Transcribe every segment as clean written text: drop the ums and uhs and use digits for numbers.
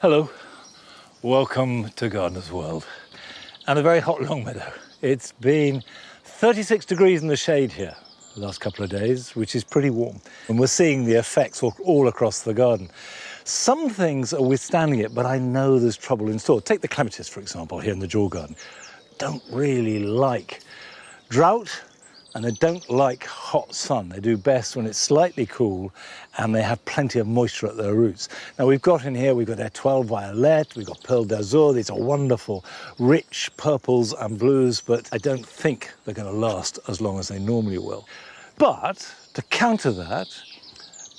Hello, welcome to Gardener's World and a very hot Longmeadow. It's been 36 degrees in the shade here the last couple of days, which is pretty warm. And we're seeing the effects all across the garden. Some things are withstanding it, but I know there's trouble in store. Take the clematis, for example, here in the Jaw garden. Don't really like drought, and they don't like hot sun. They do best when it's slightly cool and they have plenty of moisture at their roots. Now we've got in here, we've got Étoile Violet, we've got Pearl d'Azur. These are wonderful, rich purples and blues, but I don't think they're going to last as long as they normally will. But to counter that,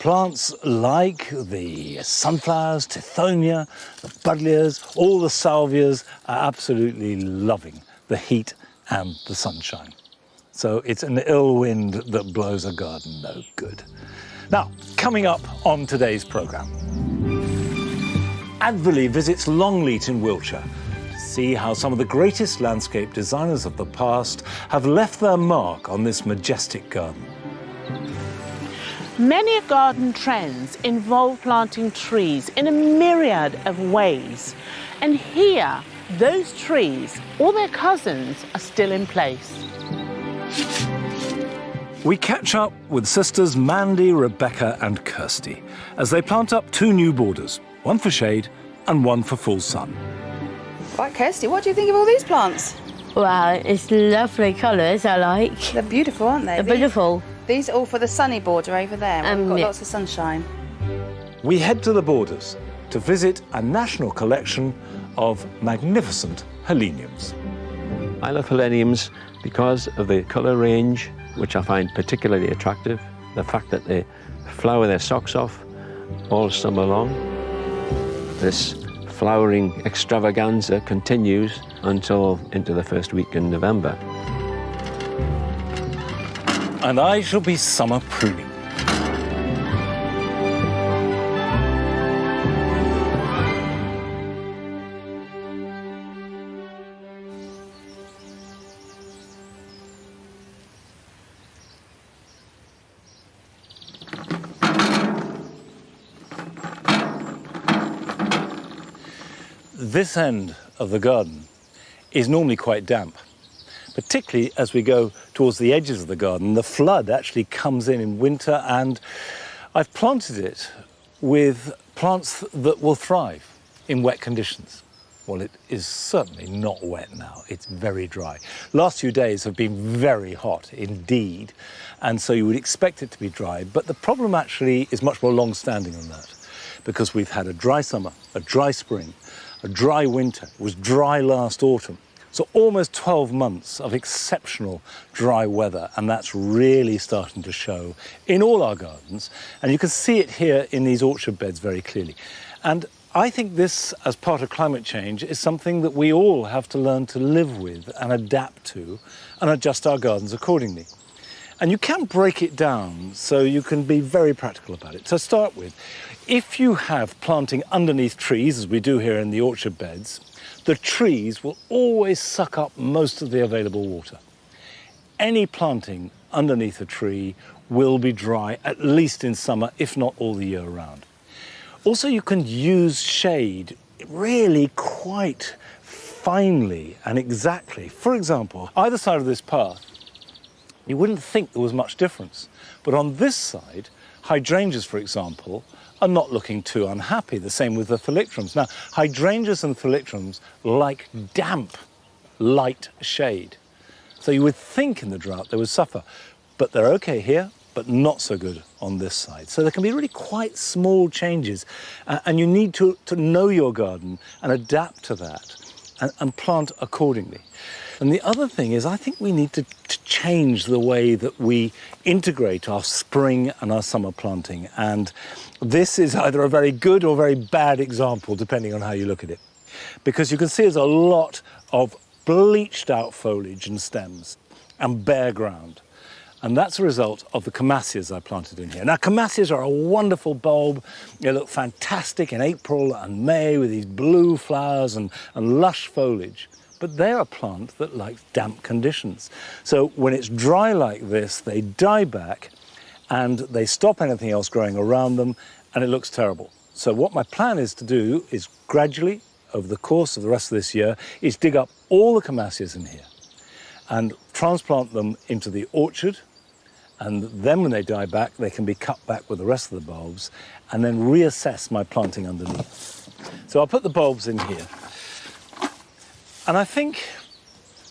plants like the sunflowers, Tithonia, the buddleias, all the salvias are absolutely loving the heat and the sunshine. So it's an ill wind that blows a garden no good. Now, coming up on today's programme, Advolly visits Longleat in Wiltshire to see how some of the greatest landscape designers of the past have left their mark on this majestic garden. Many garden trends involve planting trees in a myriad of ways. And here, those trees, or their cousins, are still in place. We catch up with sisters Mandy, Rebecca and Kirsty as they plant up two new borders, one for shade and one for full sun. Right, Kirsty, what do you think of all these plants? Wow, it's lovely colours, I like. They're beautiful, aren't they? They're beautiful. These are all for the sunny border over there. We've got yeah. lots of sunshine. We head to the borders to visit a national collection of magnificent heleniums. I love heleniums because of the colour range, which I find particularly attractive. The fact that they flower their socks off all summer long. This flowering extravaganza continues until into the first week in November. And I shall be summer pruning. This end of the garden is normally quite damp, particularly as we go towards the edges of the garden. The flood actually comes in winter, and I've planted it with plants that will thrive in wet conditions. Well, it is certainly not wet now. It's very dry. Last few days have been very hot indeed, and so you would expect it to be dry, but the problem actually is much more long-standing than that, because we've had a dry summer, a dry spring, a dry winter. It was dry last autumn. So almost 12 months of exceptional dry weather, and that's really starting to show in all our gardens. And you can see it here in these orchard beds very clearly. And I think this, as part of climate change, is something that we all have to learn to live with and adapt to and adjust our gardens accordingly. And you can break it down so you can be very practical about it. To start with, if you have planting underneath trees, as we do here in the orchard beds, the trees will always suck up most of the available water. Any planting underneath a tree will be dry, at least in summer, if not all the year round. Also, you can use shade really quite finely and exactly. For example, either side of this path, you wouldn't think there was much difference. But on this side, hydrangeas, for example, are not looking too unhappy. The same with the thalictrums. Now, hydrangeas and thalictrums like damp, light shade. So you would think in the drought they would suffer. But they're okay here, but not so good on this side. So there can be really quite small changes. And you need to know your garden and adapt to that and plant accordingly. And the other thing is, I think we need to change the way that we integrate our spring and our summer planting. And this is either a very good or very bad example, depending on how you look at it. Because you can see there's a lot of bleached out foliage and stems and bare ground. And that's a result of the Camasias I planted in here. Now, Camasias are a wonderful bulb. They look fantastic in April and May with these blue flowers and lush foliage. But they're a plant that likes damp conditions. So when it's dry like this, they die back and they stop anything else growing around them, and it looks terrible. So what my plan is to do is gradually, over the course of the rest of this year, is dig up all the Camasias in here and transplant them into the orchard. And then when they die back, they can be cut back with the rest of the bulbs and then reassess my planting underneath. So I'll put the bulbs in here. And I think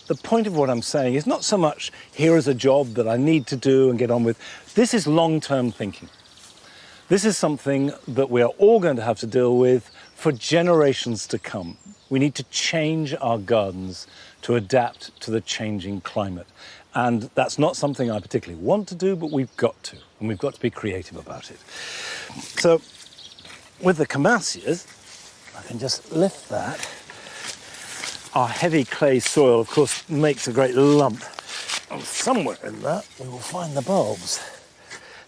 the point of what I'm saying is not so much here is a job that I need to do and get on with. This is long-term thinking. This is something that we are all going to have to deal with for generations to come. We need to change our gardens to adapt to the changing climate. And that's not something I particularly want to do, but we've got to, and we've got to be creative about it. So with the Camasias, I can just lift that. Our heavy clay soil, of course, makes a great lump. And somewhere in that, we will find the bulbs.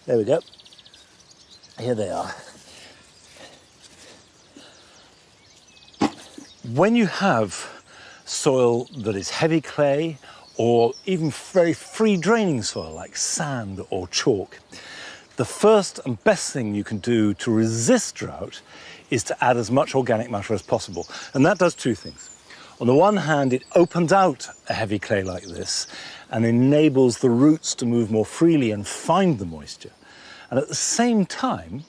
There we go. Here they are. When you have soil that is heavy clay or even very free draining soil like sand or chalk, the first and best thing you can do to resist drought is to add as much organic matter as possible. And that does two things. On the one hand, it opens out a heavy clay like this and enables the roots to move more freely and find the moisture. And at the same time,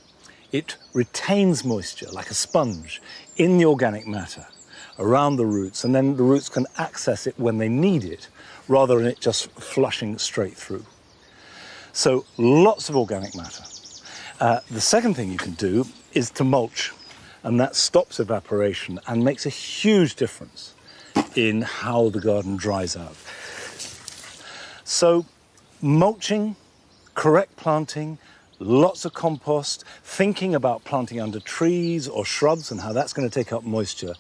it retains moisture like a sponge in the organic matter around the roots, and then the roots can access it when they need it, rather than it just flushing straight through. So lots of organic matter. The second thing you can do is to mulch, and that stops evaporation and makes a huge difference in how the garden dries out. So mulching, correct planting, lots of compost, thinking about planting under trees or shrubs and how that's going to take up moisture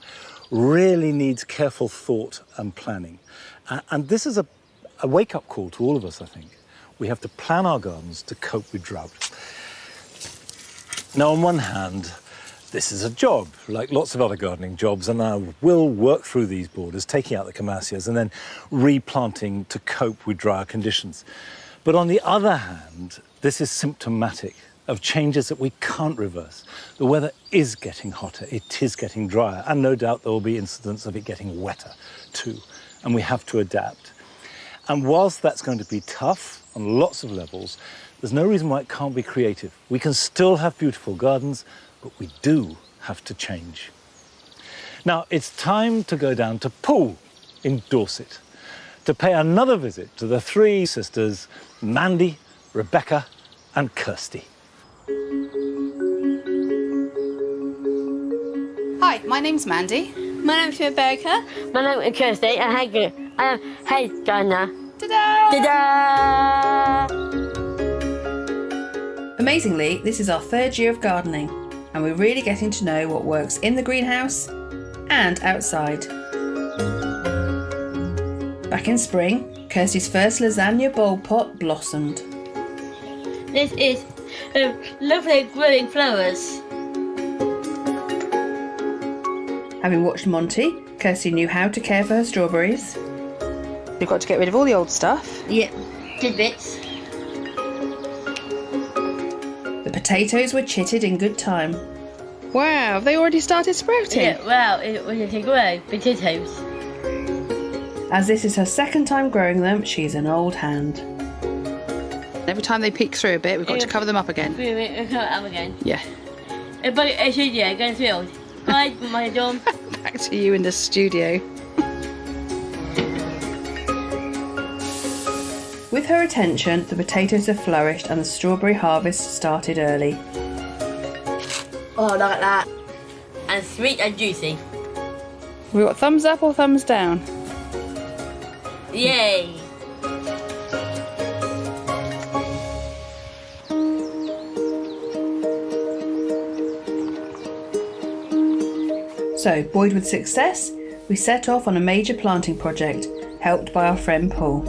really needs careful thought and planning. And this is a wake-up call to all of us, I think. We have to plan our gardens to cope with drought. Now, on one hand, this is a job, like lots of other gardening jobs, and I will work through these borders, taking out the Camasias and then replanting to cope with drier conditions. But on the other hand, this is symptomatic of changes that we can't reverse. The weather is getting hotter, it is getting drier, and no doubt there will be incidents of it getting wetter too, and we have to adapt. And whilst that's going to be tough on lots of levels, there's no reason why it can't be creative. We can still have beautiful gardens, but we do have to change. Now, it's time to go down to Poole in Dorset to pay another visit to the three sisters, Mandy, Rebecca and Kirsty. Hi, my name's Mandy. My name's Rebecca. My name is Kirsty. I am Hey Gardener. Ta-da! Ta-da! Amazingly, this is our third year of gardening, and we're really getting to know what works in the greenhouse and outside. Back in spring, Kirsty's first lasagna bulb pot blossomed. This is lovely growing flowers. Having watched Monty, Kirsty knew how to care for her strawberries. We've got to get rid of all the old stuff. Yep, tidbits. The potatoes were chitted in good time. Wow, have they already started sprouting? Yeah, well, it was to grow potatoes. As this is her second time growing them, she's an old hand. Every time they peek through a bit, we've got to cover them up again. We'll cover it up again. Yeah. But I should, yeah, go field. Bye, my dog. Back to you in the studio. With her attention, the potatoes have flourished and the strawberry harvest started early. Oh, look at that. And sweet and juicy. We got thumbs up or thumbs down? Yay. So, buoyed with success, we set off on a major planting project, helped by our friend Paul.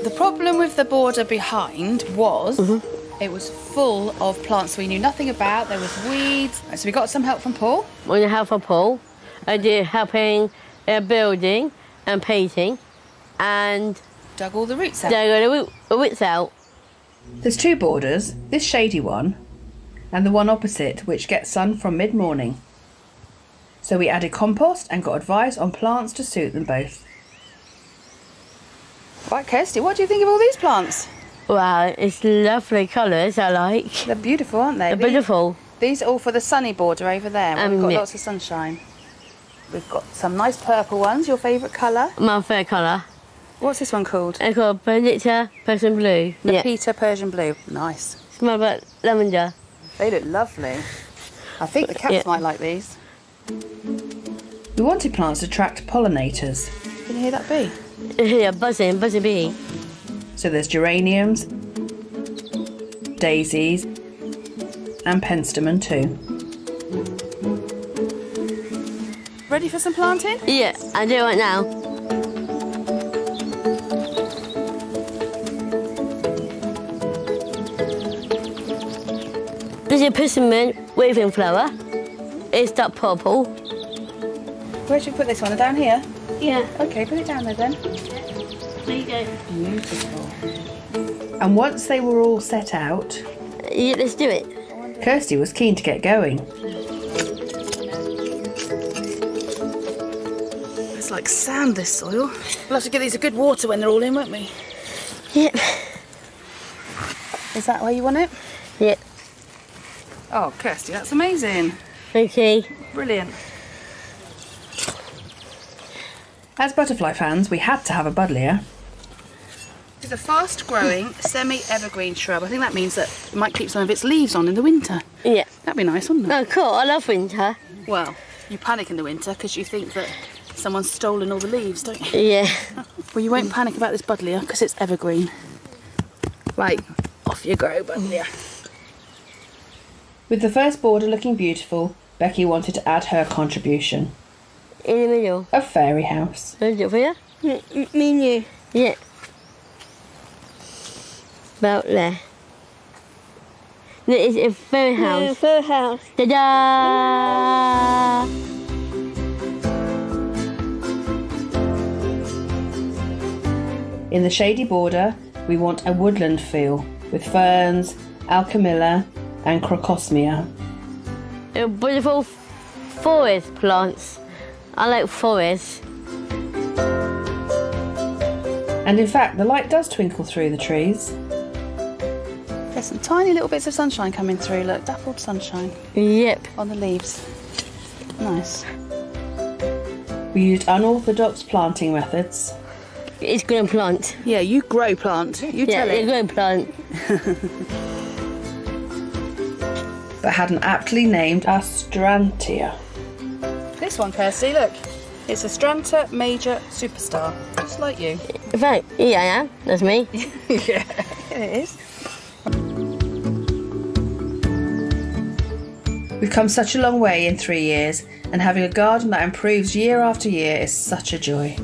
The problem with the border behind was it was full of plants we knew nothing about. There was weeds. So we got some help from Paul. With the help of Paul, I did helping building and painting and Dug all the roots out. dug all the roots out. There's two borders. This shady one and the one opposite, which gets sun from mid-morning. So we added compost and got advice on plants to suit them both. Right, Kirsty, what do you think of all these plants? Wow, it's lovely colours, I like. They're beautiful, aren't they? They're beautiful. These are all for the sunny border over there, where we've got yeah. lots of sunshine. We've got some nice purple ones. Your favourite colour? My favourite colour. What's this one called? It's called Berwickshire Persian Blue. The Peter Persian Blue. Nice. Smell like lavender. They look lovely. I think the cats might like these. We wanted plants to attract pollinators. Can you hear that bee? Yeah, buzzing bee. So there's geraniums, daisies, and penstemon too. Ready for some planting? Yeah, I do right now. This is a persimmon waving flower. It's that purple. Where should we put this one? Down here? Yeah. Okay, put it down there then. There you go. Beautiful. And once they were all set out, Yeah, let's do it. Kirsty was keen to get going. It's like sand, this soil. We'll have to give these a good water when they're all in, won't we? Yep. Is that where you want it? Yep. Oh, Kirsty, that's amazing. Okay. Brilliant. As butterfly fans, we had to have a buddleia. It's a fast-growing, semi-evergreen shrub. I think that means that it might keep some of its leaves on in the winter. Yeah. That'd be nice, wouldn't it? Oh, cool. I love winter. Well, you panic in the winter because you think that someone's stolen all the leaves, don't you? Yeah. Well, you won't panic about this buddleia because it's evergreen. Right, off you go, buddleia. With the first border looking beautiful, Becky wanted to add her contribution. In the middle. A fairy house. Can I do it for you? Me and you. Yeah. About there. It's a fairy house. Yeah, fairy house. Ta-da! In the shady border, we want a woodland feel with ferns, alchemilla and crocosmia. Beautiful forest plants. I like forests. And in fact, the light does twinkle through the trees. There's some tiny little bits of sunshine coming through, look, dappled sunshine Yep. on the leaves. Nice. We used unorthodox planting methods. It's going to plant. Yeah, you grow plant. You Yeah, tell it's it. going to plant. But had an aptly named Astrantia. This one, Kirsty, look. It's a Stranta Major Superstar, just like you. In fact, yeah, I am. That's me. Yeah, it is. We've come such a long way in 3 years, and having a garden that improves year after year is such a joy.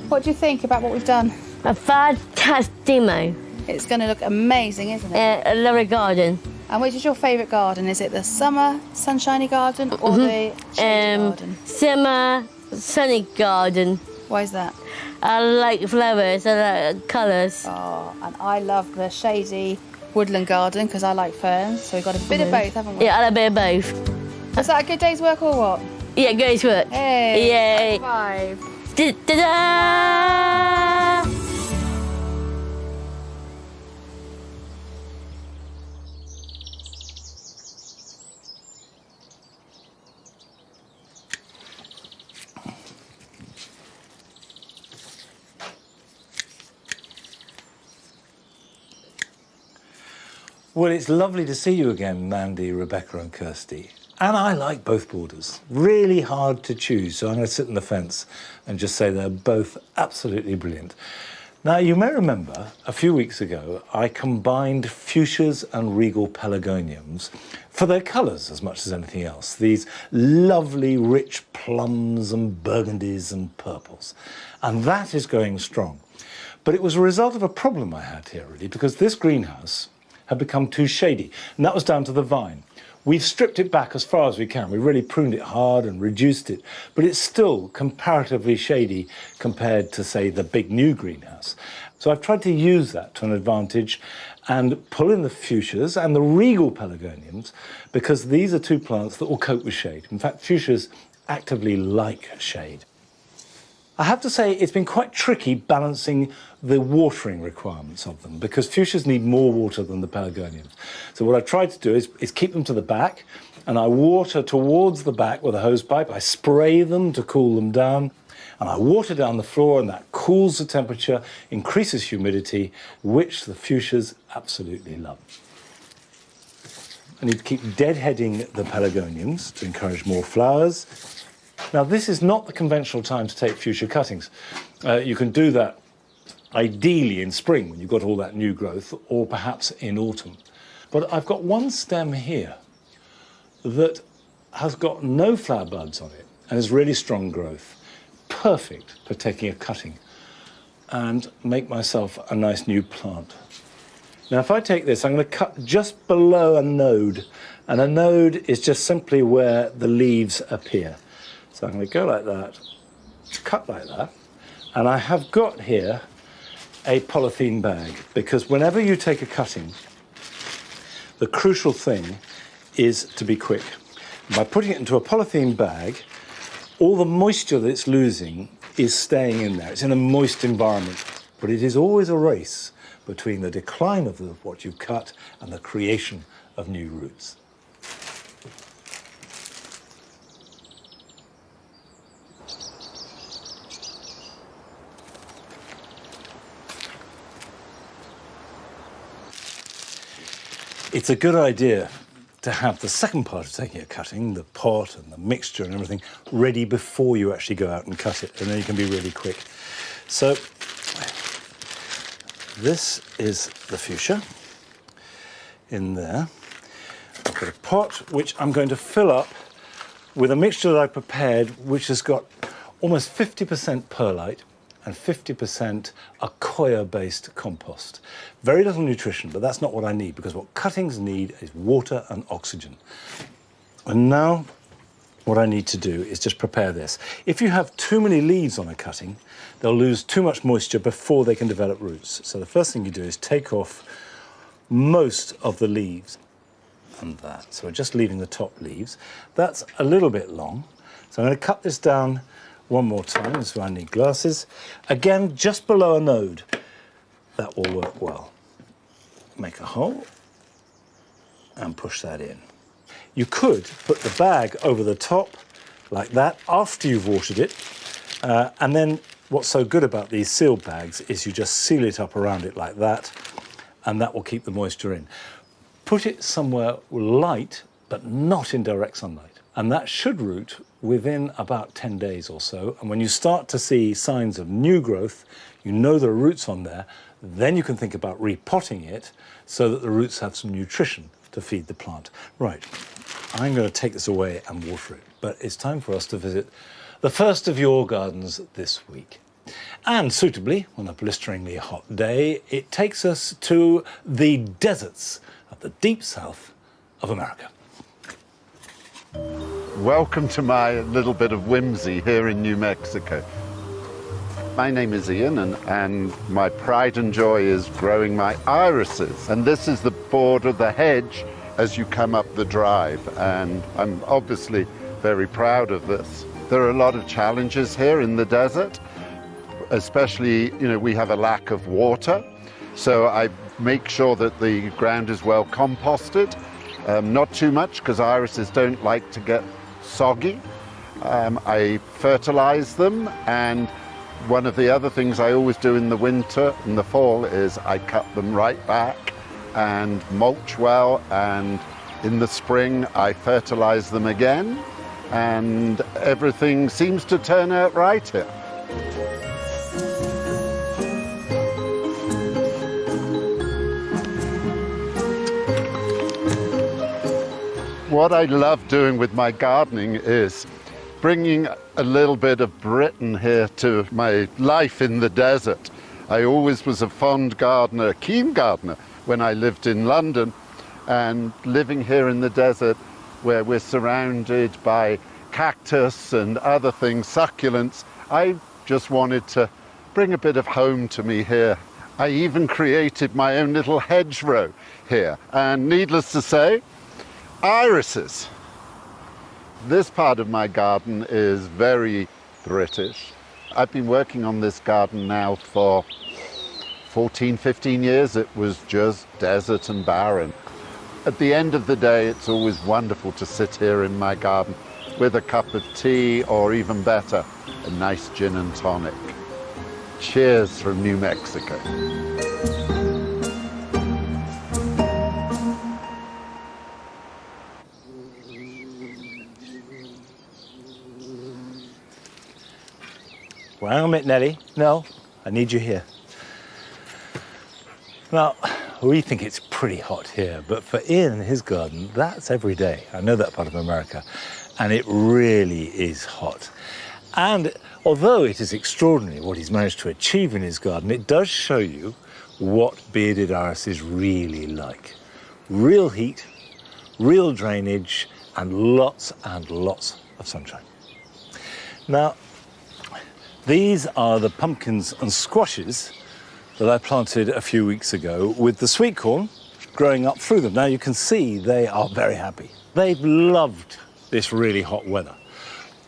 What do you think about what we've done? A fantastic demo. It's going to look amazing, isn't it? A lovely garden. And which is your favourite garden? Is it the summer sunshiny garden or the shady garden? Summer sunny garden. Why is that? I like flowers, I like colours. Oh, and I love the shady woodland garden because I like ferns. So we've got a bit of both, haven't we? Yeah, I like a bit of both. Was that a good day's work or what? Yeah, great work. Hey! Yay! High five. Da-da! Well, it's lovely to see you again, Mandy, Rebecca and Kirsty. And I like both borders. Really hard to choose, so I'm going to sit on the fence and just say they're both absolutely brilliant. Now, you may remember a few weeks ago, I combined fuchsias and regal pelargoniums for their colours as much as anything else. These lovely, rich plums and burgundies and purples. And that is going strong. But it was a result of a problem I had here, really, because this greenhouse had become too shady, and that was down to the vine. We've stripped it back as far as we can. We really pruned it hard and reduced it, but it's still comparatively shady compared to, say, the big new greenhouse. So I've tried to use that to an advantage and pull in the fuchsias and the regal pelargoniums, because these are two plants that will cope with shade. In fact, fuchsias actively like shade. I have to say it's been quite tricky balancing the watering requirements of them, because fuchsias need more water than the pelargoniums. So what I've tried to do is keep them to the back, and I water towards the back with a hose pipe. I spray them to cool them down, and I water down the floor, and that cools the temperature, increases humidity, which the fuchsias absolutely love. I need to keep deadheading the pelargoniums to encourage more flowers. Now, this is not the conventional time to take fuchsia cuttings. You can do that ideally in spring when you've got all that new growth, or perhaps in autumn. But I've got one stem here that has got no flower buds on it and has really strong growth. Perfect for taking a cutting and make myself a nice new plant. Now, if I take this, I'm going to cut just below a node, and a node is just simply where the leaves appear. So I'm going to go like that, cut like that, and I have got here a polythene bag, because whenever you take a cutting, the crucial thing is to be quick. By putting it into a polythene bag, all the moisture that it's losing is staying in there. It's in a moist environment, but it is always a race between the decline of what you've cut and the creation of new roots. It's a good idea to have the second part of taking a cutting, the pot and the mixture and everything, ready before you actually go out and cut it, and then you can be really quick. So this is the fuchsia in there. I've got a pot which I'm going to fill up with a mixture that I prepared, which has got almost 50% perlite and 50% Accoya-based compost. Very little nutrition, but that's not what I need, because what cuttings need is water and oxygen. And now what I need to do is just prepare this. If you have too many leaves on a cutting, they'll lose too much moisture before they can develop roots. So the first thing you do is take off most of the leaves and that. So we're just leaving the top leaves. That's a little bit long. So I'm going to cut this down one more time, so I need glasses. Again, just below a node. That will work well. Make a hole and push that in. You could put the bag over the top like that after you've watered it. And then what's so good about these sealed bags is you just seal it up around it like that, and that will keep the moisture in. Put it somewhere light, but not in direct sunlight. And that should root within about 10 days or so. And when you start to see signs of new growth, you know there are roots on there, then you can think about repotting it so that the roots have some nutrition to feed the plant. Right, I'm going to take this away and water it. But it's time for us to visit the first of your gardens this week. And suitably, on a blisteringly hot day, it takes us to the deserts of the deep south of America. Welcome to my little bit of whimsy here in New Mexico. My name is Ian, and my pride and joy is growing my irises. And this is the border, the hedge, as you come up the drive. And I'm obviously very proud of this. There are a lot of challenges here in the desert, especially, we have a lack of water. So I make sure that the ground is well composted. Not too much, because irises don't like to get soggy. I fertilize them, and one of the other things I always do in the winter and the fall is I cut them right back and mulch well, and in the spring I fertilize them again, and everything seems to turn out right here. What I love doing with my gardening is bringing a little bit of Britain here to my life in the desert. I always was a fond gardener, keen gardener, when I lived in London, and living here in the desert where we're surrounded by cactus and other things, succulents, I just wanted to bring a bit of home to me here I even created my own little hedgerow here. And needless to say, irises. This part of my garden is very British. I've been working on this garden now for 14, 15 years. It was just desert and barren. At the end of the day, it's always wonderful to sit here in my garden with a cup of tea, or even better, a nice gin and tonic. Cheers from New Mexico. Well, hang on a minute, Nelly. No, I need you here. Now, we think it's pretty hot here, but for Ian and his garden, that's every day. I know that part of America, and it really is hot. And although it is extraordinary what he's managed to achieve in his garden, it does show you what bearded iris is really like. Real heat, real drainage, and lots of sunshine. Now, these are the pumpkins and squashes that I planted a few weeks ago with the sweet corn growing up through them. Now you can see they are very happy. They've loved this really hot weather.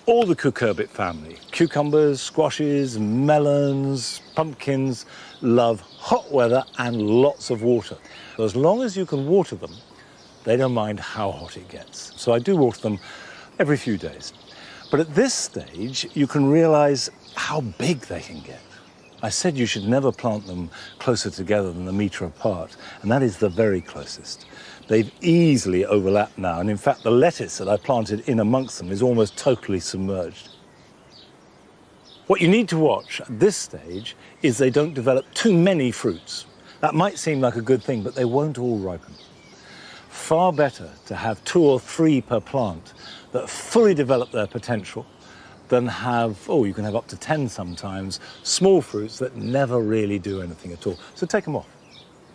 All the cucurbit family, cucumbers, squashes, melons, pumpkins, love hot weather and lots of water. So as long as you can water them, they don't mind how hot it gets. So I do water them every few days. But at this stage, you can realize how big they can get. I said you should never plant them closer together than a metre apart, and that is the very closest. They've easily overlapped now, and in fact the lettuce that I planted in amongst them is almost totally submerged. What you need to watch at this stage is they don't develop too many fruits. That might seem like a good thing, but they won't all ripen. Far better to have 2 or 3 per plant that fully develop their potential than have, you can have up to 10 sometimes, small fruits that never really do anything at all. So take them off.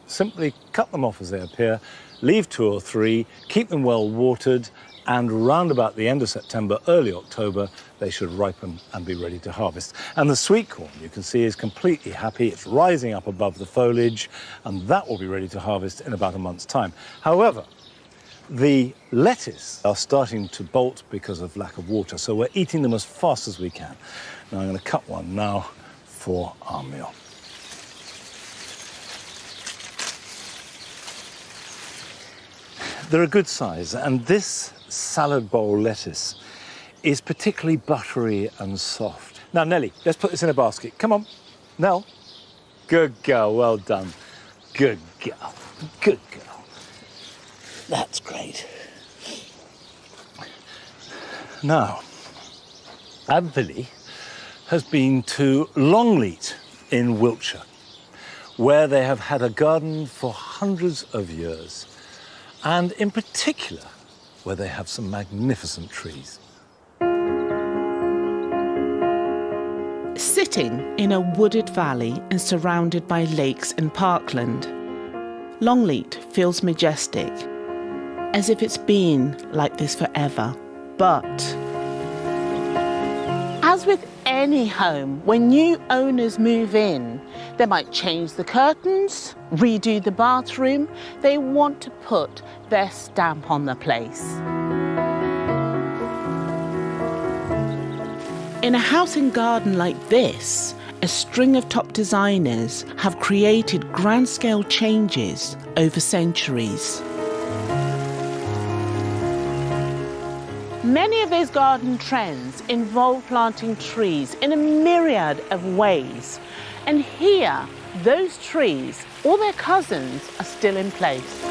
Simply cut them off as they appear, leave 2 or 3, keep them well watered, and round about the end of September, early October, they should ripen and be ready to harvest. And the sweet corn, you can see, is completely happy. It's rising up above the foliage, and that will be ready to harvest in about a month's time. However, the lettuce are starting to bolt because of lack of water, so we're eating them as fast as we can. Now I'm going to cut one now for our meal. They're a good size, and this salad bowl lettuce is particularly buttery and soft. Now, Nelly, let's put this in a basket. Come on. Nell. Good girl. Well done. Good girl. Good girl. That's great. Now, Advolly has been to Longleat in Wiltshire, where they have had a garden for hundreds of years, and in particular, where they have some magnificent trees. Sitting in a wooded valley and surrounded by lakes and parkland, Longleat feels majestic, as if it's been like this forever. But as with any home, when new owners move in, they might change the curtains, redo the bathroom. They want to put their stamp on the place. In a house and garden like this, a string of top designers have created grand-scale changes over centuries. Many of those garden trends involve planting trees in a myriad of ways. And here, those trees, or their cousins, are still in place.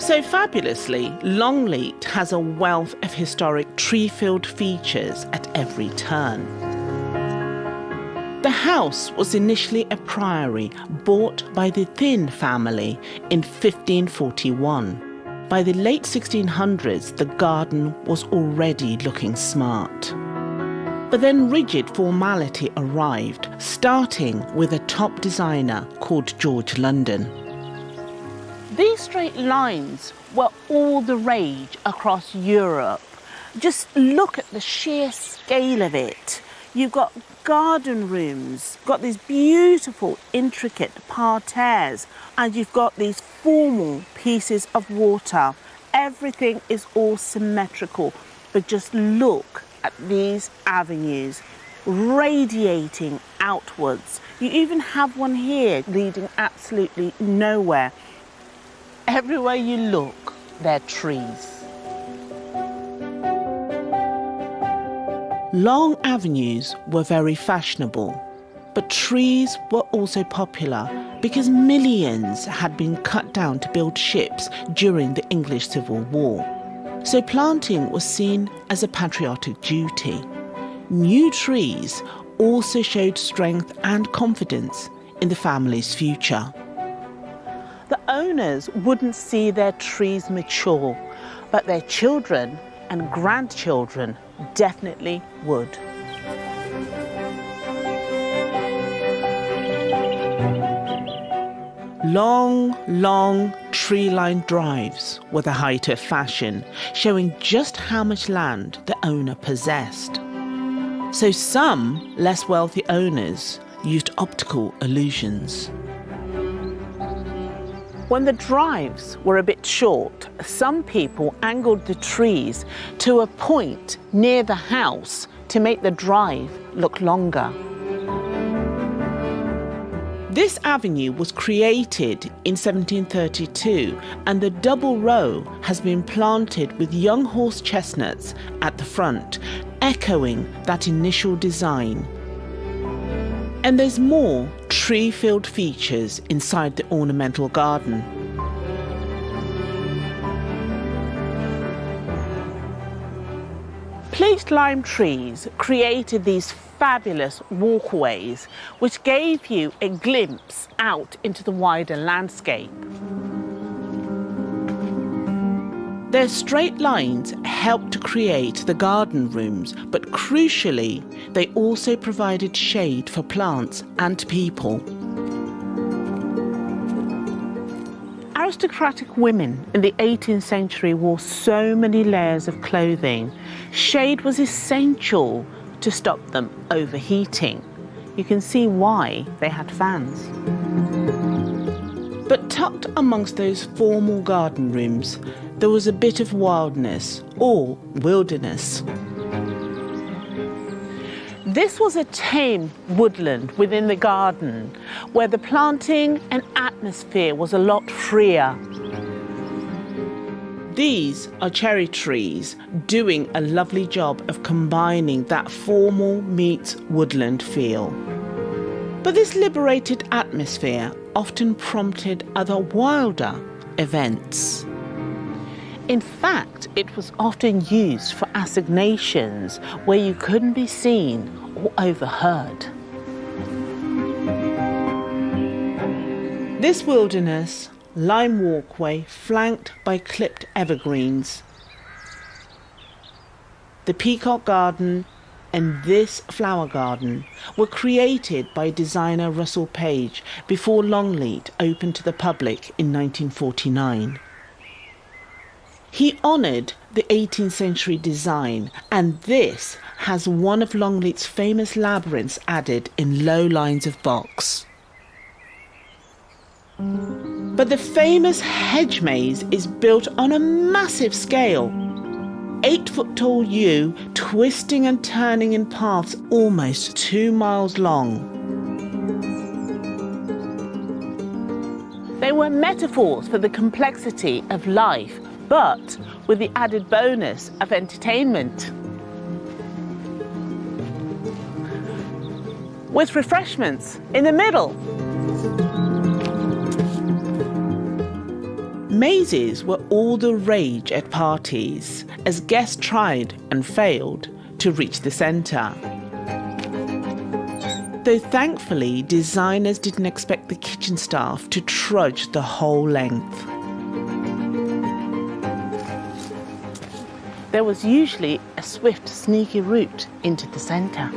So fabulously, Longleat has a wealth of historic tree-filled features at every turn. The house was initially a priory bought by the Thynne family in 1541. By the late 1600s, the garden was already looking smart. But then rigid formality arrived, starting with a top designer called George London. These straight lines were all the rage across Europe. Just look at the sheer scale of it. You've got garden rooms, got these beautiful, intricate parterres, and you've got these formal pieces of water. Everything is all symmetrical, but just look at these avenues radiating outwards. You even have one here leading absolutely nowhere. Everywhere you look, there are trees. Long avenues were very fashionable, but trees were also popular because millions had been cut down to build ships during the English Civil War. So planting was seen as a patriotic duty. New trees also showed strength and confidence in the family's future. The owners wouldn't see their trees mature, but their children and grandchildren definitely would. Long tree-lined drives were the height of fashion, showing just how much land the owner possessed. So some less wealthy owners used optical illusions. When the drives were a bit short, some people angled the trees to a point near the house to make the drive look longer. This avenue was created in 1732, and the double row has been planted with young horse chestnuts at the front, echoing that initial design. And there's more tree-filled features inside the ornamental garden. Pleached lime trees created these fabulous walkways which gave you a glimpse out into the wider landscape. Their straight lines helped to create the garden rooms, but crucially, they also provided shade for plants and people. Aristocratic women in the 18th century wore so many layers of clothing. Shade was essential to stop them overheating. You can see why they had fans. But tucked amongst those formal garden rooms, there was a bit of wildness or wilderness. This was a tame woodland within the garden where the planting and atmosphere was a lot freer. These are cherry trees doing a lovely job of combining that formal meets woodland feel. But this liberated atmosphere often prompted other wilder events. In fact, it was often used for assignations where you couldn't be seen or overheard. This wilderness lime walkway flanked by clipped evergreens, the peacock garden and this flower garden were created by designer Russell Page before Longleat opened to the public in 1949. He honoured the 18th century design, and this has one of Longleat's famous labyrinths added in low lines of box. But the famous hedge maze is built on a massive scale. 8-foot-tall yew twisting and turning in paths almost 2 miles long. They were metaphors for the complexity of life, but with the added bonus of entertainment. With refreshments in the middle. Mazes were all the rage at parties as guests tried and failed to reach the centre. Though thankfully designers didn't expect the kitchen staff to trudge the whole length. There was usually a swift, sneaky route into the centre.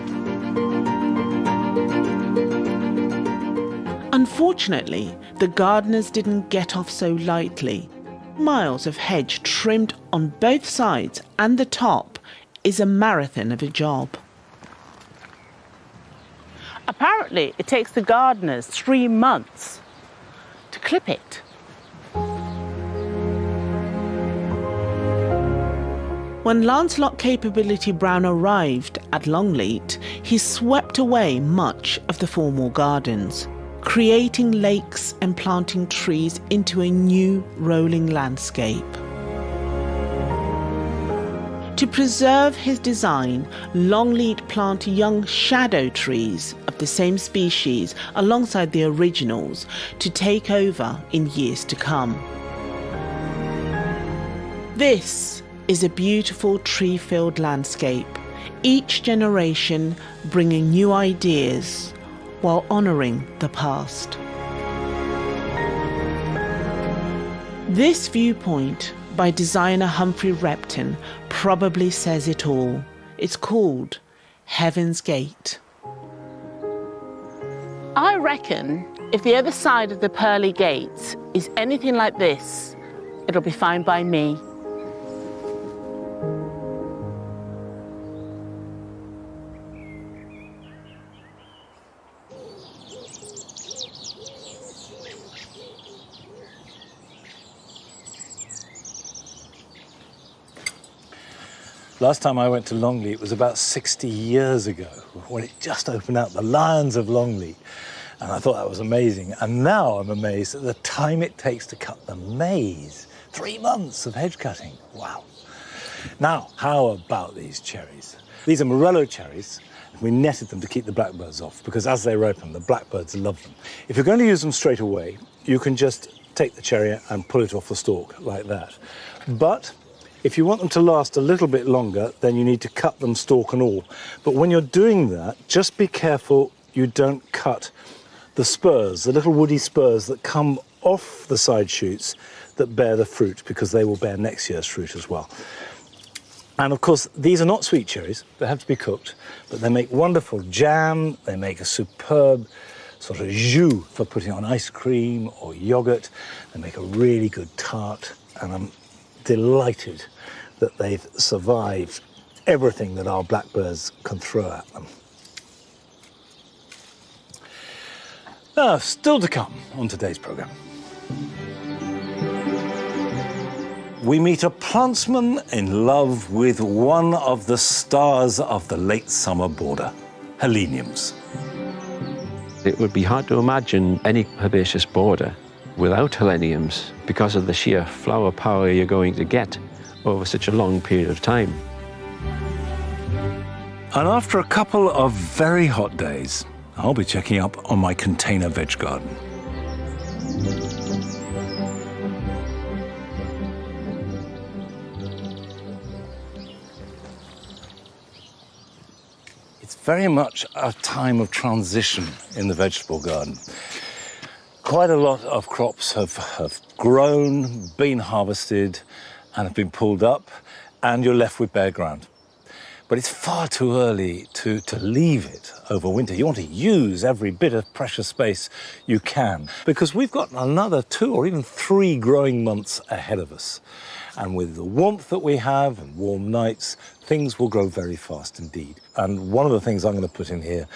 Unfortunately, the gardeners didn't get off so lightly. Miles of hedge trimmed on both sides and the top is a marathon of a job. Apparently, it takes the gardeners 3 months to clip it. When Lancelot Capability Brown arrived at Longleat, he swept away much of the formal gardens, creating lakes and planting trees into a new rolling landscape. To preserve his design, Longleat planted young shadow trees of the same species alongside the originals to take over in years to come. This is a beautiful tree-filled landscape, each generation bringing new ideas while honouring the past. This viewpoint by designer Humphrey Repton probably says it all. It's called Heaven's Gate. I reckon if the other side of the pearly gates is anything like this, it'll be fine by me. Last time I went to Longleat was about 60 years ago, when it just opened out, the Lions of Longleat. And I thought that was amazing. And now I'm amazed at the time it takes to cut the maize. 3 months of hedge cutting. Wow. Now, how about these cherries? These are Morello cherries. We netted them to keep the blackbirds off, because as they ripen, the blackbirds love them. If you're going to use them straight away, you can just take the cherry and pull it off the stalk like that. But if you want them to last a little bit longer, then you need to cut them stalk and all. But when you're doing that, just be careful you don't cut the spurs, the little woody spurs that come off the side shoots that bear the fruit, because they will bear next year's fruit as well. And of course, these are not sweet cherries. They have to be cooked, but they make wonderful jam. They make a superb sort of jus for putting on ice cream or yogurt. They make a really good tart, and I'm delighted that they've survived everything that our blackbirds can throw at them. Now, still to come on today's programme. We meet a plantsman in love with one of the stars of the late summer border, heleniums. It would be hard to imagine any herbaceous border without heleniums because of the sheer flower power you're going to get over such a long period of time. And after a couple of very hot days, I'll be checking up on my container veg garden. It's very much a time of transition in the vegetable garden. Quite a lot of crops have grown, been harvested, and have been pulled up, and you're left with bare ground. But it's far too early to leave it over winter. You want to use every bit of precious space you can, because we've got another 2 or even 3 growing months ahead of us. And with the warmth that we have and warm nights, things will grow very fast indeed. And one of the things I'm going to put in here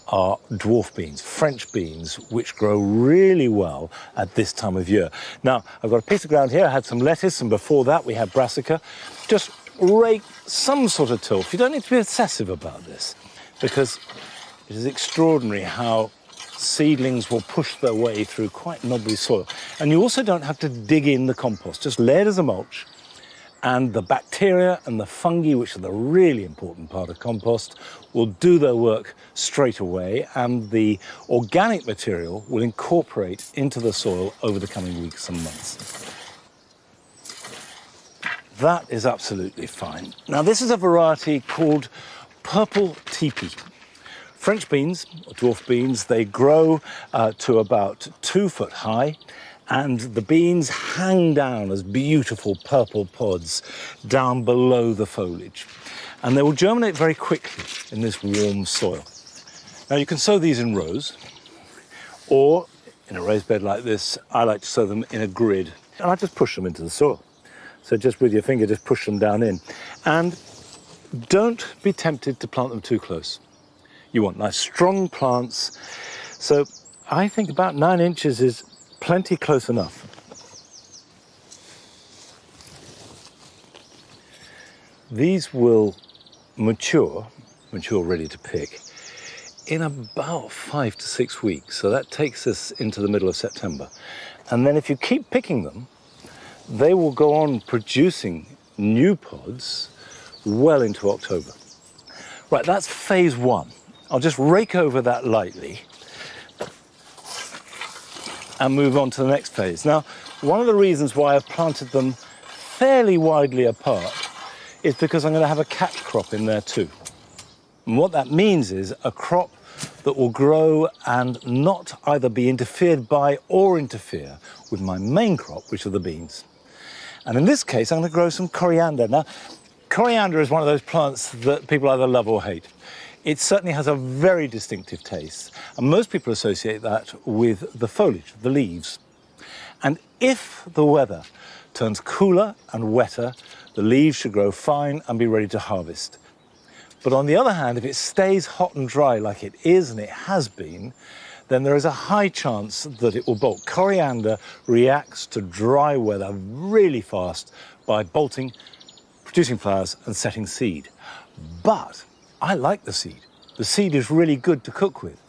are dwarf beans, French beans, which grow really well at this time of year. Now, I've got a piece of ground here. I had some lettuce, and before that we had brassica. Just rake some sort of tilth. You don't need to be obsessive about this, because it is extraordinary how seedlings will push their way through quite knobbly soil. And you also don't have to dig in the compost, just lay it as a mulch, and the bacteria and the fungi, which are the really important part of compost, will do their work straight away, and the organic material will incorporate into the soil over the coming weeks and months. That is absolutely fine. Now, this is a variety called purple teepee. French beans, or dwarf beans, they grow to about 2 foot high, and the beans hang down as beautiful purple pods down below the foliage. And they will germinate very quickly in this warm soil. Now, you can sow these in rows, or in a raised bed like this. I like to sow them in a grid, and I just push them into the soil. So just with your finger, just push them down in. And don't be tempted to plant them too close. You want nice strong plants. So I think about 9 inches is plenty close enough. These will mature ready to pick, in about 5 to 6 weeks. So that takes us into the middle of September. And then if you keep picking them, they will go on producing new pods well into October. Right, that's phase 1. I'll just rake over that lightly and move on to the next phase. Now, one of the reasons why I've planted them fairly widely apart is because I'm going to have a catch crop in there too. And what that means is a crop that will grow and not either be interfered by or interfere with my main crop, which are the beans. And in this case, I'm going to grow some coriander. Now, coriander is one of those plants that people either love or hate. It certainly has a very distinctive taste, and most people associate that with the foliage, the leaves. And if the weather turns cooler and wetter, the leaves should grow fine and be ready to harvest. But on the other hand, if it stays hot and dry like it is and it has been, then there is a high chance that it will bolt. Coriander reacts to dry weather really fast by bolting, producing flowers and setting seed. But I like the seed. The seed is really good to cook with.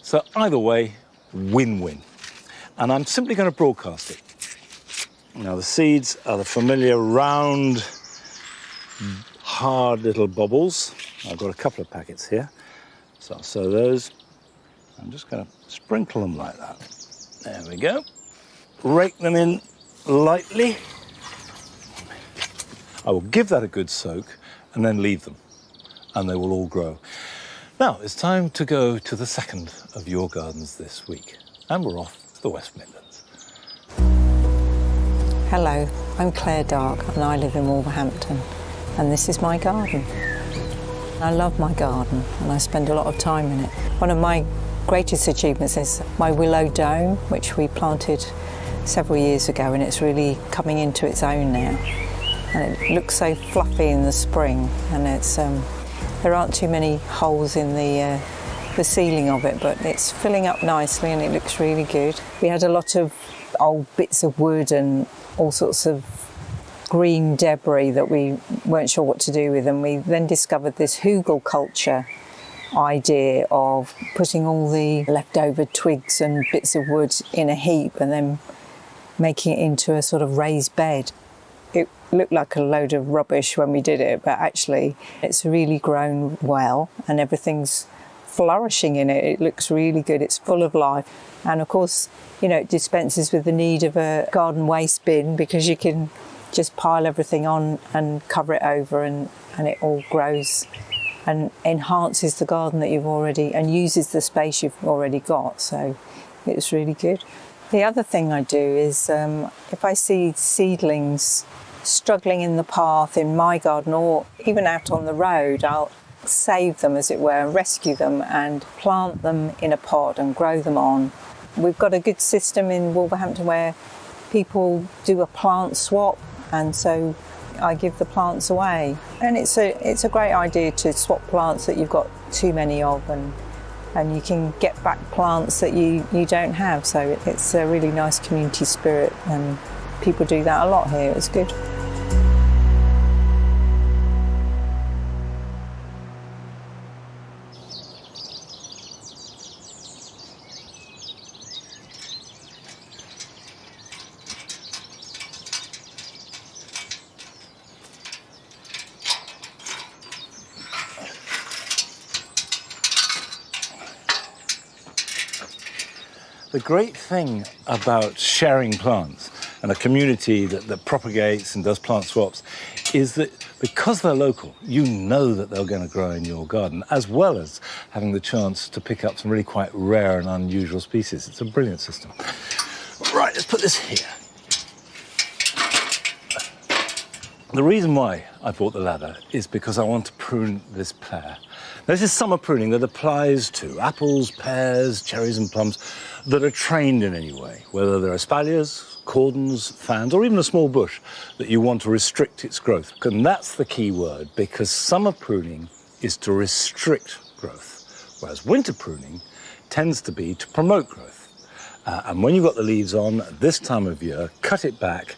So either way, win-win. And I'm simply going to broadcast it. Now the seeds are the familiar round, hard little bobbles. I've got a couple of packets here. So I'll sow those. I'm just going to sprinkle them like that. There we go. Rake them in lightly. I will give that a good soak and then leave them, and they will all grow. Now, it's time to go to the second of your gardens this week, and we're off to the West Midlands. Hello, I'm Claire Dark and I live in Wolverhampton, and this is my garden. I love my garden and I spend a lot of time in it. One of my greatest achievements is my willow dome, which we planted several years ago, and it's really coming into its own now. And it looks so fluffy in the spring, and it's there aren't too many holes in the ceiling of it, but it's filling up nicely and it looks really good. We had a lot of old bits of wood and all sorts of green debris that we weren't sure what to do with, and we then discovered this hugel culture idea of putting all the leftover twigs and bits of wood in a heap and then making it into a sort of raised bed. It looked like a load of rubbish when we did it, but actually it's really grown well and everything's flourishing in it. It looks really good. It's full of life. And of course, you know, it dispenses with the need of a garden waste bin, because you can just pile everything on and cover it over, and it all grows and enhances the garden that you've already, and uses the space you've already got. So it's really good. The other thing I do is if I see seedlings struggling in the path in my garden or even out on the road, I'll save them, as it were, and rescue them and plant them in a pot and grow them on. We've got a good system in Wolverhampton where people do a plant swap, and so I give the plants away. And it's a great idea to swap plants that you've got too many of, and you can get back plants that you don't have. So it's a really nice community spirit, and people do that a lot here. It's good. The great thing about sharing plants and a community that propagates and does plant swaps is that because they're local, you know that they're going to grow in your garden, as well as having the chance to pick up some really quite rare and unusual species. It's a brilliant system. Right, let's put this here. The reason why I bought the ladder is because I want to prune this pear. Now, this is summer pruning that applies to apples, pears, cherries and plums that are trained in any way, whether they're espaliers, cordons, fans, or even a small bush that you want to restrict its growth. And that's the key word, because summer pruning is to restrict growth whereas winter pruning tends to be to promote growth. And when you've got the leaves on at this time of year, cut it back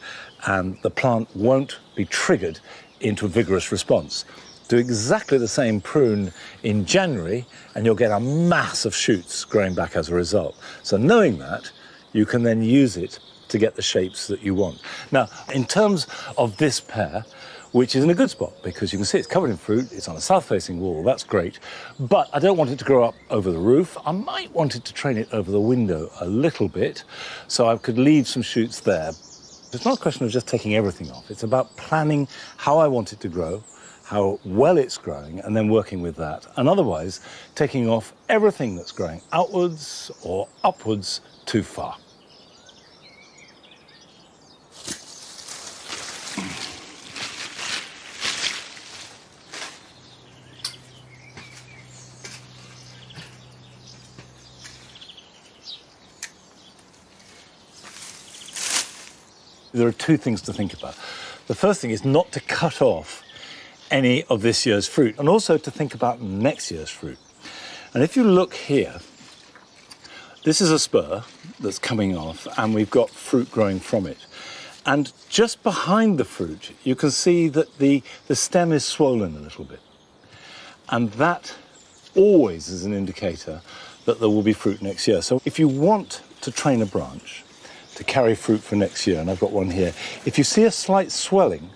and the plant won't be triggered into a vigorous response. Do exactly the same prune in January and you'll get a mass of shoots growing back as a result. So knowing that, you can then use it to get the shapes that you want. Now, in terms of this pear, which is in a good spot because you can see it's covered in fruit, it's on a south-facing wall, that's great, but I don't want it to grow up over the roof. I might want it to train it over the window a little bit, so I could leave some shoots there. It's not a question of just taking everything off, it's about planning how I want it to grow, how well it's growing, and then working with that, and otherwise taking off everything that's growing outwards or upwards too far. There are two things to think about. The first thing is not to cut off any of this year's fruit, and also to think about next year's fruit. And if you look here, this is a spur that's coming off, and we've got fruit growing from it. And just behind the fruit, you can see that the stem is swollen a little bit. And that always is an indicator that there will be fruit next year. So if you want to train a branch to carry fruit for next year, and I've got one here, if you see a slight swelling,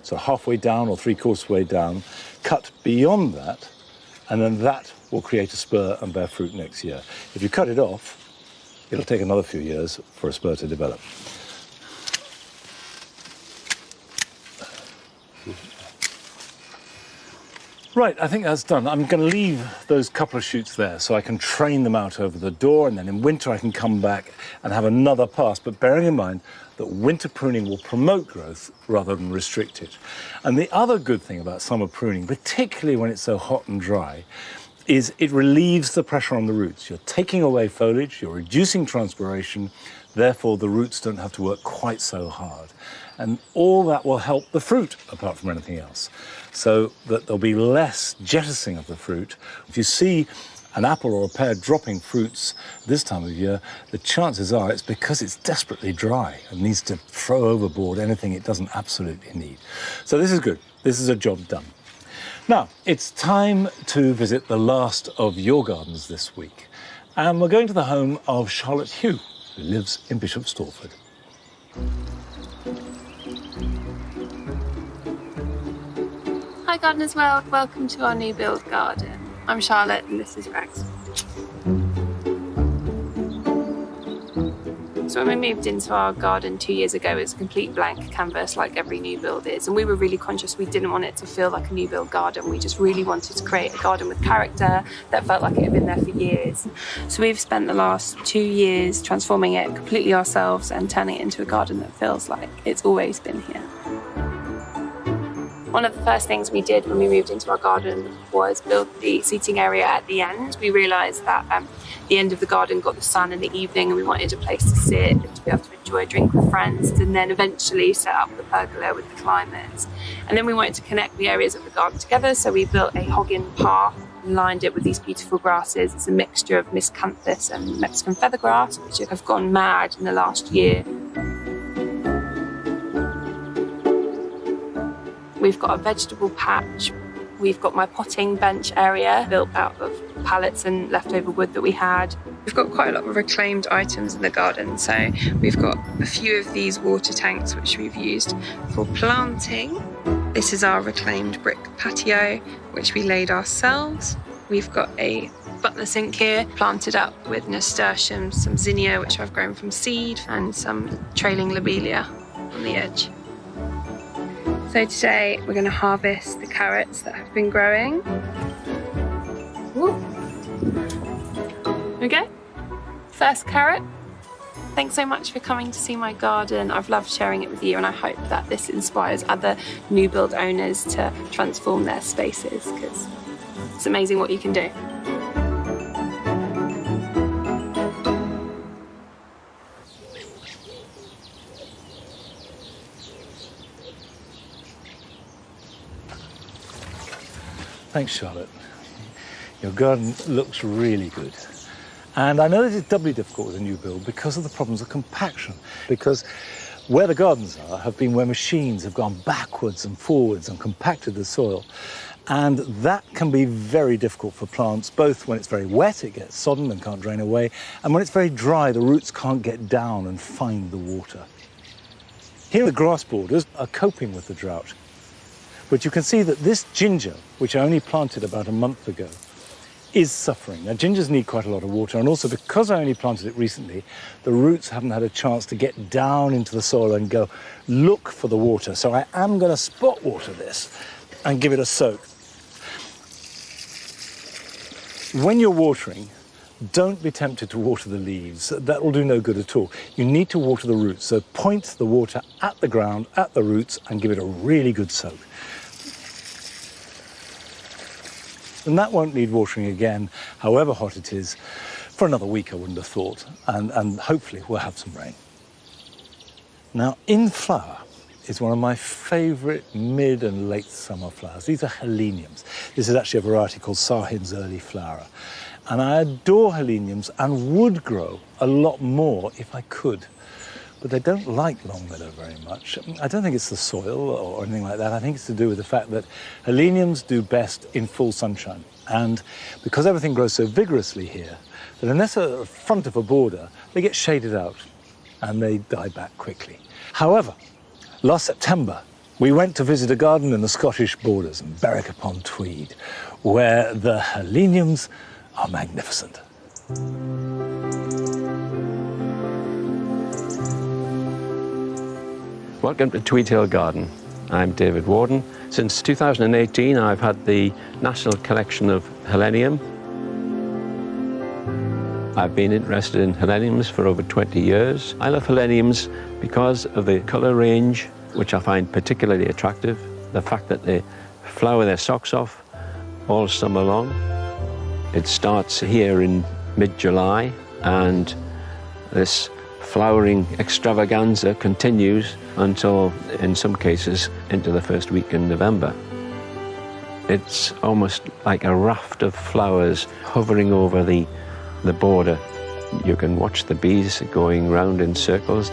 so halfway down or three-quarters way down, cut beyond that, and then that will create a spur and bear fruit next year. If you cut it off, it'll take another few years for a spur to develop. Right, I think that's done. I'm going to leave those couple of shoots there so I can train them out over the door, and then in winter I can come back and have another pass, but bearing in mind that winter pruning will promote growth rather than restrict it. And the other good thing about summer pruning, particularly when it's so hot and dry, is it relieves the pressure on the roots. You're taking away foliage, you're reducing transpiration, therefore the roots don't have to work quite so hard. And all that will help the fruit, apart from anything else, so that there'll be less jettisoning of the fruit. If you see an apple or a pear dropping fruits this time of year, the chances are it's because it's desperately dry and needs to throw overboard anything it doesn't absolutely need. So this is good. This is a job done. Now, it's time to visit the last of your gardens this week. And we're going to the home of Charlotte Hugh, who lives in Bishop Stortford. Hi Gardeners World, welcome to our new build garden. I'm Charlotte and this is Rex. So when we moved into our garden 2 years ago, it was a complete blank canvas like every new build is, and we were really conscious we didn't want it to feel like a new build garden. We just really wanted to create a garden with character that felt like it had been there for years. So we've spent the last 2 years transforming it completely ourselves and turning it into a garden that feels like it's always been here. One of the first things we did when we moved into our garden was build the seating area at the end. We realised that the end of the garden got the sun in the evening and we wanted a place to sit and to be able to enjoy a drink with friends, and then eventually set up the pergola with the climates. And then we wanted to connect the areas of the garden together, so we built a hoggin path and lined it with these beautiful grasses. It's a mixture of miscanthus and Mexican feathergrass, which have gone mad in the last year. We've got a vegetable patch. We've got my potting bench area built out of pallets and leftover wood that we had. We've got quite a lot of reclaimed items in the garden. So we've got a few of these water tanks which we've used for planting. This is our reclaimed brick patio, which we laid ourselves. We've got a butler sink here, planted up with nasturtiums, some zinnia, which I've grown from seed, and some trailing lobelia on the edge. So today we're going to harvest the carrots that have been growing. Woo. Okay, first carrot. Thanks so much for coming to see my garden. I've loved sharing it with you, and I hope that this inspires other new build owners to transform their spaces, because it's amazing what you can do. Thanks, Charlotte. your garden looks really good. And I know this is doubly difficult with a new build because of the problems of compaction, because where the gardens are have been where machines have gone backwards and forwards and compacted the soil. And that can be very difficult for plants, both when it's very wet, it gets sodden and can't drain away, and when it's very dry, the roots can't get down and find the water. Here the grass borders are coping with the drought. But you can see that this ginger, which I only planted about a month ago, is suffering. Now, gingers need quite a lot of water, and also because I only planted it recently, the roots haven't had a chance to get down into the soil and go look for the water. So I am going to spot water this and give it a soak. When you're watering, don't be tempted to water the leaves. That will do no good at all. You need to water the roots. So point the water at the ground, at the roots, and give it a really good soak. And that won't need watering again, however hot it is, for another week, I wouldn't have thought. And hopefully we'll have some rain. Now, in flower is one of my favourite mid and late summer flowers. These are heleniums. This is actually a variety called Sahin's early flower. And I adore heleniums and would grow a lot more if I could. But they don't like Longmeadow very much. I don't think it's the soil or anything like that. I think it's to do with the fact that heleniums do best in full sunshine. And because everything grows so vigorously here, that unless they're at the front of a border, they get shaded out and they die back quickly. However, last September, we went to visit a garden in the Scottish borders in Berwick-upon-Tweed, where the heleniums are magnificent. Welcome to Tweed Hill Garden. I'm David Warden. Since 2018, I've had the National Collection of Helenium. I've been interested in heleniums for over 20 years. I love heleniums because of the colour range, which I find particularly attractive. The fact that they flower their socks off all summer long. It starts here in mid-July, and this flowering extravaganza continues until, in some cases, into the first week in November. It's almost like a raft of flowers hovering over the border. You can watch the bees going round in circles.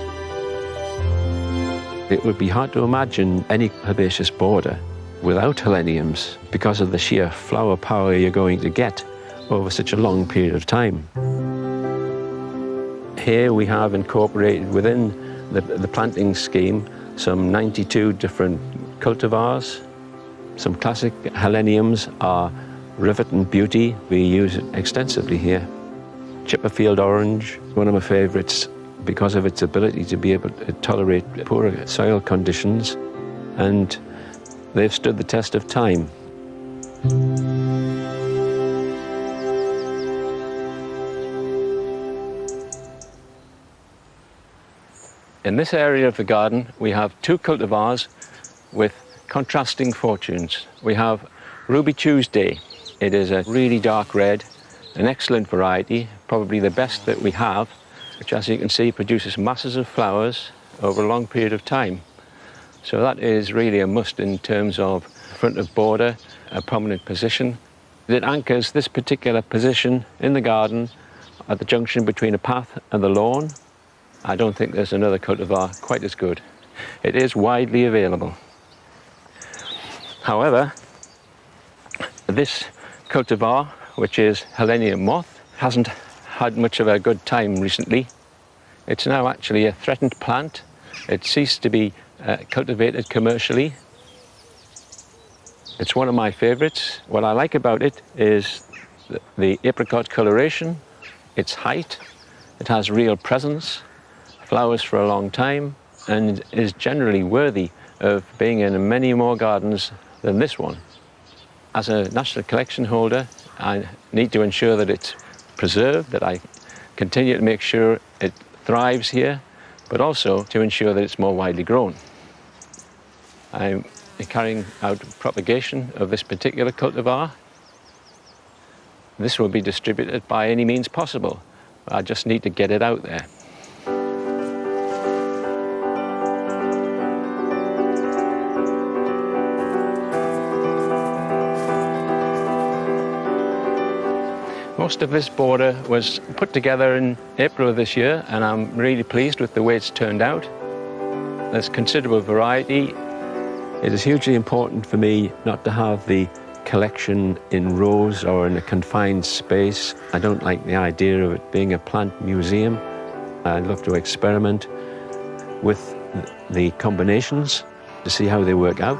It would be hard to imagine any herbaceous border without heleniums because of the sheer flower power you're going to get over such a long period of time. Here we have incorporated within the planting scheme some 92 different cultivars. Some classic heleniums are Rivet and Beauty. We use it extensively here. Chipperfield Orange, one of my favourites because of its ability to be able to tolerate poorer soil conditions, and they've stood the test of time. In this area of the garden, we have two cultivars with contrasting fortunes. We have Ruby Tuesday. It is a really dark red, an excellent variety, probably the best that we have, which, as you can see, produces masses of flowers over a long period of time. So that is really a must in terms of front of border, a prominent position. It anchors this particular position in the garden at the junction between a path and the lawn. I don't think there's another cultivar quite as good. It is widely available. However, this cultivar, which is Helenium Moth, hasn't had much of a good time recently. It's now actually a threatened plant. It ceased to be cultivated commercially. It's one of my favourites. What I like about it is the apricot coloration, its height. It has real presence, flowers for a long time, and is generally worthy of being in many more gardens than this one. As a national collection holder, I need to ensure that it's preserved, that I continue to make sure it thrives here, but also to ensure that it's more widely grown. I'm carrying out propagation of this particular cultivar. This will be distributed by any means possible. I just need to get it out there. Most of this border was put together in April of this year, and I'm really pleased with the way it's turned out. There's considerable variety. It is hugely important for me not to have the collection in rows or in a confined space. I don't like the idea of it being a plant museum. I'd love to experiment with the combinations to see how they work out.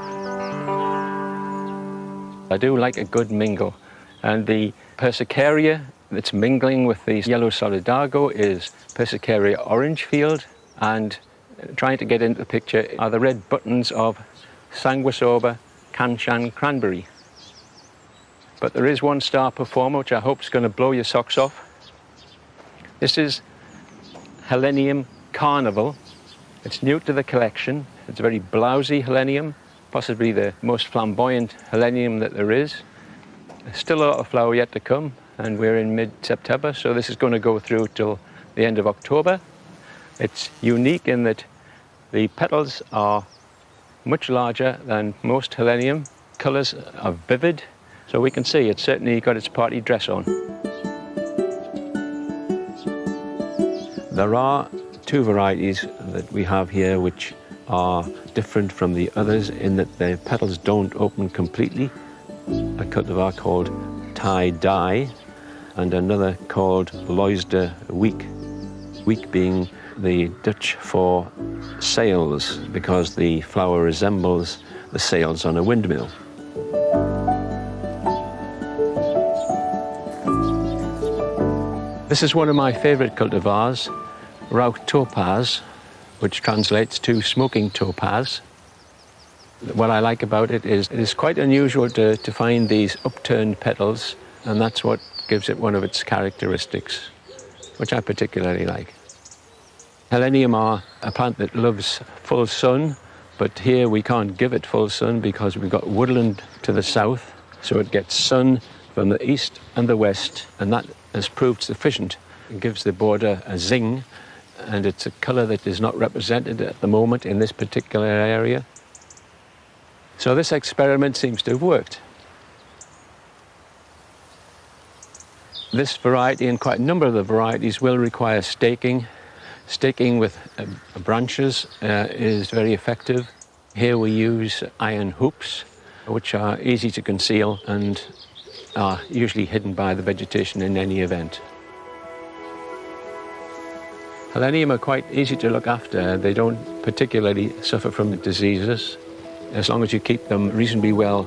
I do like a good mingle, and the Persicaria that's mingling with the yellow solidago is Persicaria orangefield, and trying to get into the picture are the red buttons of Sanguisoba Kanchan cranberry. But there is one star performer which I hope is going to blow your socks off. This is Helenium Carnival. It's new to the collection. It's a very blousy helenium, possibly the most flamboyant helenium that there is. There's still a lot of flower yet to come, and we're in mid-September, so this is going to go through till the end of October. It's unique in that the petals are much larger than most helenium. Colours are vivid, so we can see it's certainly got its party dress on. There are two varieties that we have here which are different from the others in that their petals don't open completely. A cultivar called tie-dye and another called Loisde Week. Week being the Dutch for sails, because the flower resembles the sails on a windmill. This is one of my favourite cultivars, Drought topaz, which translates to smoking topaz. What I like about it is quite unusual to find these upturned petals, and that's what gives it one of its characteristics, which I particularly like. Helenium are a plant that loves full sun, but here we can't give it full sun because we've got woodland to the south, so it gets sun from the east and the west, and that has proved sufficient. It gives the border a zing, and it's a colour that is not represented at the moment in this particular area. So this experiment seems to have worked. This variety and quite a number of the varieties will require staking. Staking with branches is very effective. Here we use iron hoops, which are easy to conceal and are usually hidden by the vegetation in any event. Helenium are quite easy to look after. They don't particularly suffer from diseases. As long as you keep them reasonably well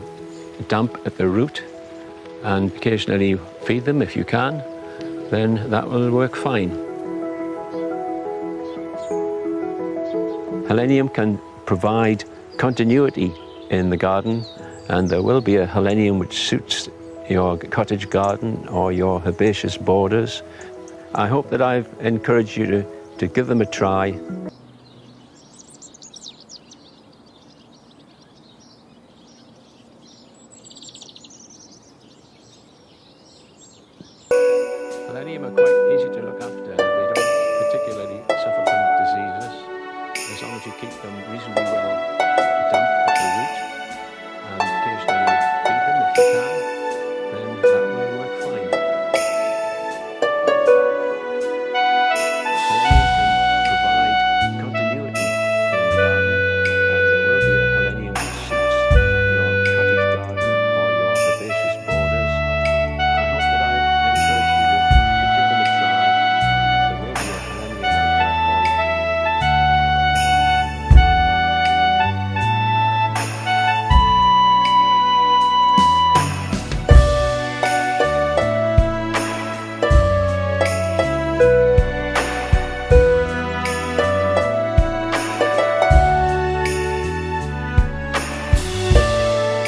damp at the root and occasionally feed them if you can, then that will work fine. Helenium can provide continuity in the garden, and there will be a helenium which suits your cottage garden or your herbaceous borders. I hope that I've encouraged you to give them a try. Helenium are quite easy to look after. They don't particularly suffer from diseases. As long as you keep them reasonably well damp at the root and occasionally feed them if you can, then that will work fine. Helenium can provide continuity in the garden, and there will be a helenium that suits your cottage garden or your herbaceous borders. I hope that I've encouraged you to give them a try. There will be a helenium out there for you.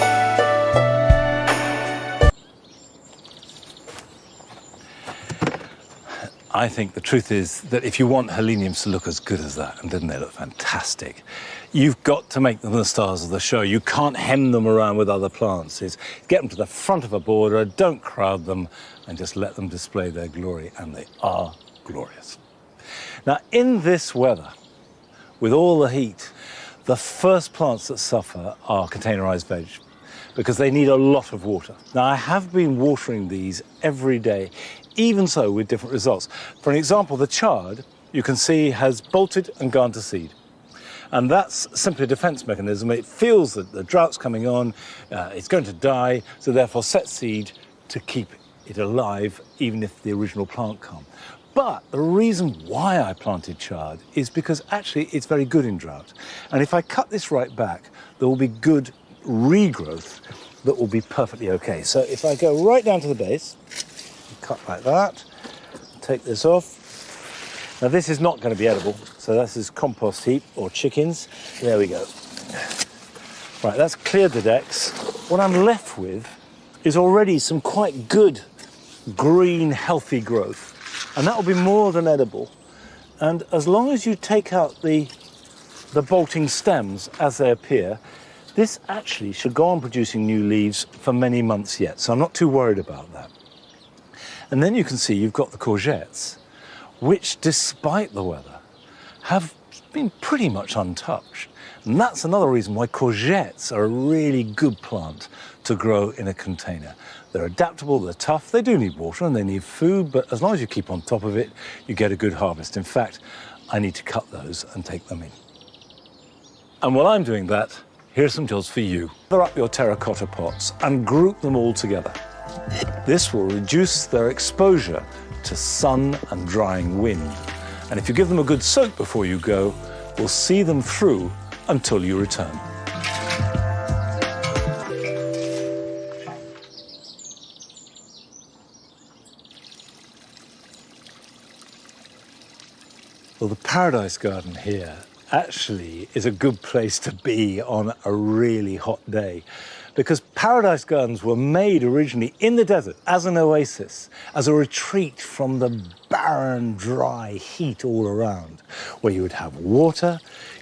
I think the truth is that if you want heleniums to look as good as that, and didn't they look fantastic, you've got to make them the stars of the show. You can't hem them around with other plants. It's get them to the front of a border, don't crowd them, and just let them display their glory, and they are glorious. Now, in this weather, with all the heat, the first plants that suffer are containerized veg. because they need a lot of water. Now, I have been watering these every day, even so with different results. For an example, the chard, you can see, has bolted and gone to seed. And that's simply a defense mechanism. It feels that the drought's coming on, it's going to die, so therefore set seed to keep it alive, even if the original plant can't. But the reason why I planted chard is because actually it's very good in drought. And if I cut this right back, there will be good regrowth that will be perfectly okay. So if I go right down to the base, cut like that, take this off. Now this is not going to be edible, so this is compost heap or chickens. There we go. Right, that's cleared the decks. What I'm left with is already some quite good green, healthy growth. And that will be more than edible. And as long as you take out the bolting stems as they appear, this actually should go on producing new leaves for many months yet. So I'm not too worried about that. And then you can see you've got the courgettes, which, despite the weather, have been pretty much untouched. And that's another reason why courgettes are a really good plant to grow in a container. They're adaptable, they're tough, they do need water and they need food, but as long as you keep on top of it, you get a good harvest. In fact, I need to cut those and take them in. And while I'm doing that, here's some jobs for you. Gather up your terracotta pots and group them all together. This will reduce their exposure to sun and drying wind. And if you give them a good soak before you go, we'll see them through until you return. Well, the Paradise Garden here actually is a good place to be on a really hot day, because Paradise Gardens were made originally in the desert as an oasis, as a retreat from the barren, dry heat all around, where you would have water,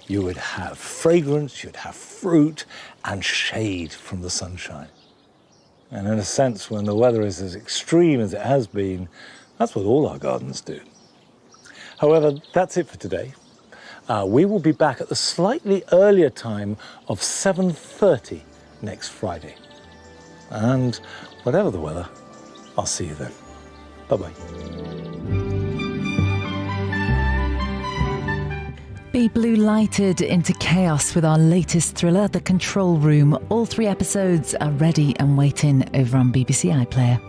you would have fragrance, you'd have fruit and shade from the sunshine. And in a sense, when the weather is as extreme as it has been, that's what all our gardens do. However, that's it for today. We will be back at the slightly earlier time of 7:30 next Friday. And whatever the weather, I'll see you then. Bye-bye. Be blue lighted into chaos with our latest thriller, The Control Room. All 3 episodes are ready and waiting over on BBC iPlayer.